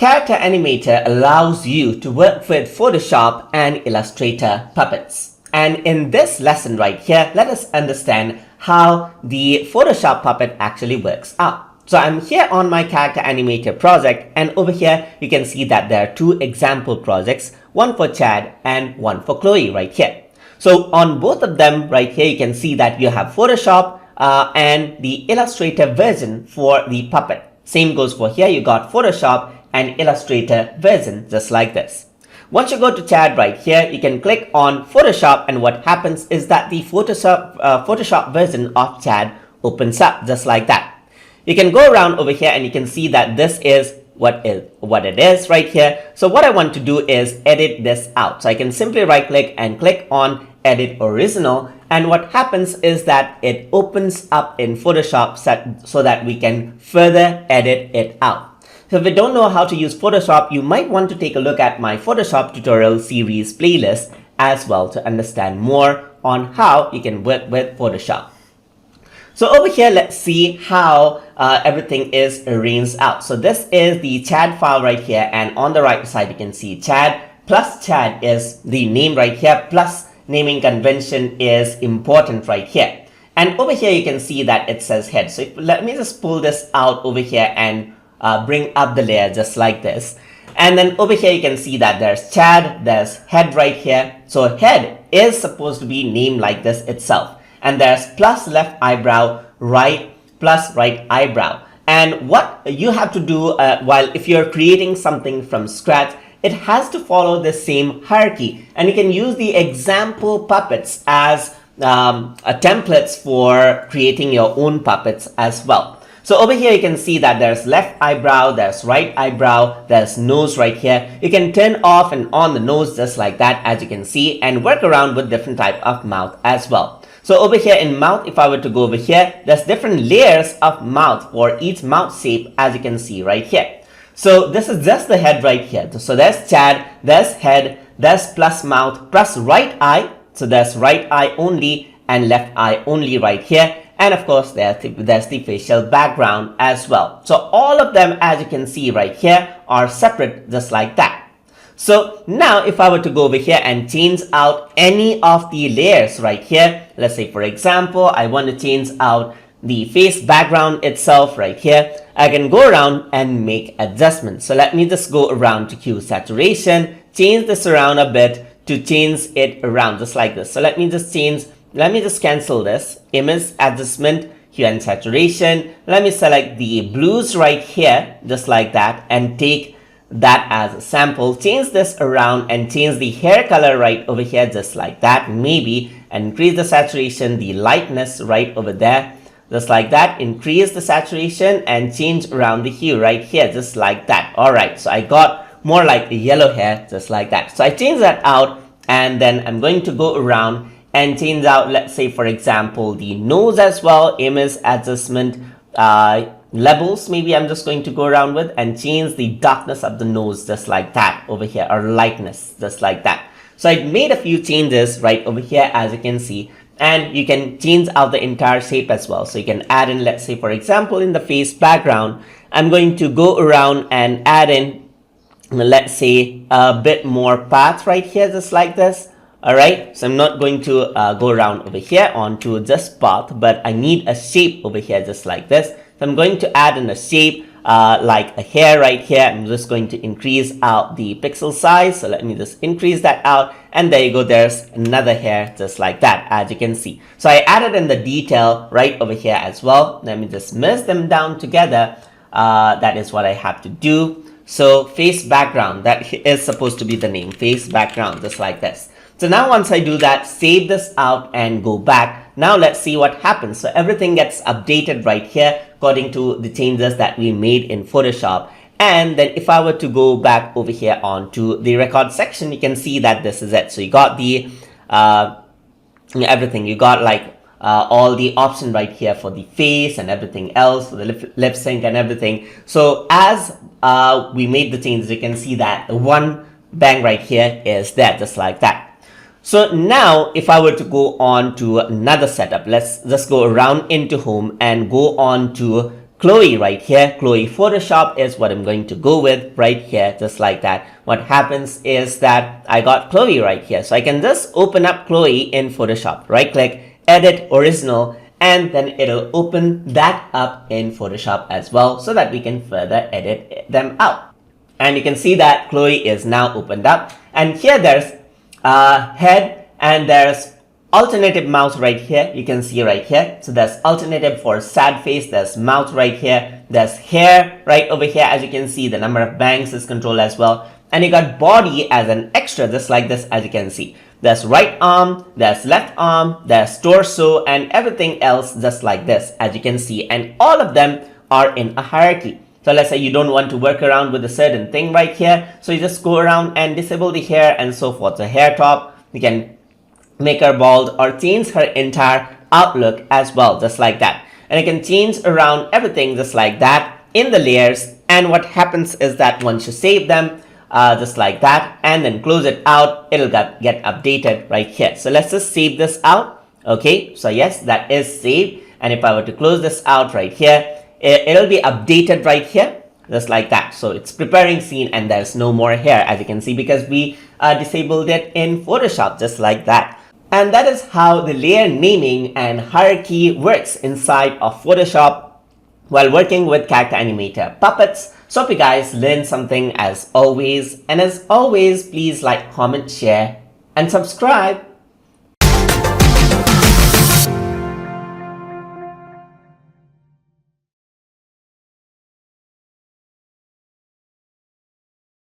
Character Animator allows you to work with Photoshop and Illustrator puppets. And in this lesson right here, let us understand how the Photoshop puppet actually works out. So I'm here on my Character Animator project, and over here you can see that there are two example projects, one for Chad and one for Chloe right here. So on both of them right here, you can see that you have Photoshop and the Illustrator version for the puppet. Same goes for here, you got Photoshop and Illustrator version just like this. Once you go to Chad right here, you can click on Photoshop, and what happens is that the Photoshop version of Chad opens up just like that. You can go around over here and you can see that this is what it is right here. So what I want to do is edit this out. So I can simply right click and click on Edit Original, and what happens is that it opens up in Photoshop so that we can further edit it out. So if you don't know how to use Photoshop, you might want to take a look at my Photoshop tutorial series playlist as well to understand more on how you can work with Photoshop. So over here, let's see how everything is arranged out. So this is the Chad file right here, and on the right side you can see Chad plus Chad is the name right here, plus naming convention is important right here. And over here you can see that it says head. So let me just pull this out over here and bring up the layer just like this. And then over here you can see that there's Chad, there's head right here. So head is supposed to be named like this itself. And there's plus left eyebrow, right plus right eyebrow. And what you have to do if you're creating something from scratch, it has to follow the same hierarchy. And you can use the example puppets as templates for creating your own puppets as well. So over here you can see that there's left eyebrow, there's right eyebrow, there's nose right here. You can turn off and on the nose just like that, as you can see, and work around with different type of mouth as well. So over here in mouth, if I were to go over here, there's different layers of mouth for each mouth shape, as you can see right here. So this is just the head right here. So there's Chad, there's head, there's plus mouth, plus right eye. So there's right eye only and left eye only right here. And of course, there's the facial background as well. So all of them, as you can see right here, are separate just like that. So now if I were to go over here and change out any of the layers right here, let's say for example, I want to change out the face background itself right here, I can go around and make adjustments. So let me just go around to hue saturation, change this around a bit to change it around just like this. So let me just cancel this, image adjustment, hue and saturation. Let me select the blues right here just like that and take that as a sample, change this around and change the hair color right over here just like that, maybe, and increase the saturation, the lightness right over there just like that, increase the saturation and change around the hue right here just like that. All right, so I got more like the yellow hair just like that. So I change that out, and then I'm going to go around and change out, let's say for example, the nose as well, image adjustment, levels, maybe I'm just going to go around with and change the darkness of the nose just like that over here, or lightness just like that. So I made a few changes right over here, as you can see, and you can change out the entire shape as well. So you can add in, let's say for example, in the face background, I'm going to go around and add in, let's say, a bit more path right here just like this. All right, so I'm not going to go around over here onto just path, but I need a shape over here just like this. So I'm going to add in a shape like a hair right here. I'm just going to increase out the pixel size. So let me just increase that out. And there you go. There's another hair just like that, as you can see. So I added in the detail right over here as well. Let me just merge them down together. That is what I have to do. So face background, that is supposed to be the name, face background, just like this. So now once I do that, save this out and go back. Now let's see what happens. So everything gets updated right here according to the changes that we made in Photoshop. And then if I were to go back over here onto the record section, you can see that this is it. So you got the everything. You got like all the option right here for the face and everything else, for the lip sync and everything. So as we made the changes, you can see that the one bang right here is there, just like that. So now if I were to go on to another setup, let's just go around into home and go on to Chloe right here. Chloe Photoshop is what I'm going to go with right here, just like that. What happens is that I got Chloe right here. So I can just open up Chloe in Photoshop. Right click, edit original, and then it'll open that up in Photoshop as well so that we can further edit them out. And you can see that Chloe is now opened up. And here there's head and there's alternative mouth right here. You can see right here. So there's alternative for sad face. There's mouth right here. There's hair right over here. As you can see, the number of bangs is controlled as well. And you got body as an extra, just like this, as you can see. There's right arm, there's left arm, there's torso, and everything else just like this, as you can see. And all of them are in a hierarchy. So let's say you don't want to work around with a certain thing right here. So you just go around and disable the hair and so forth. So hair top, you can make her bald or change her entire outlook as well, just like that. And you can change around everything just like that in the layers. And what happens is that once you save them, just like that, and then close it out, it'll get updated right here. So let's just save this out. Okay, so yes, that is saved. And if I were to close this out right here, it'll be updated right here, just like that. So it's preparing scene and there's no more hair, as you can see, because we disabled it in Photoshop, just like that. And that is how the layer naming and hierarchy works inside of Photoshop while working with Character Animator puppets. So hope you guys learned something as always. And as always, please like, comment, share, and subscribe.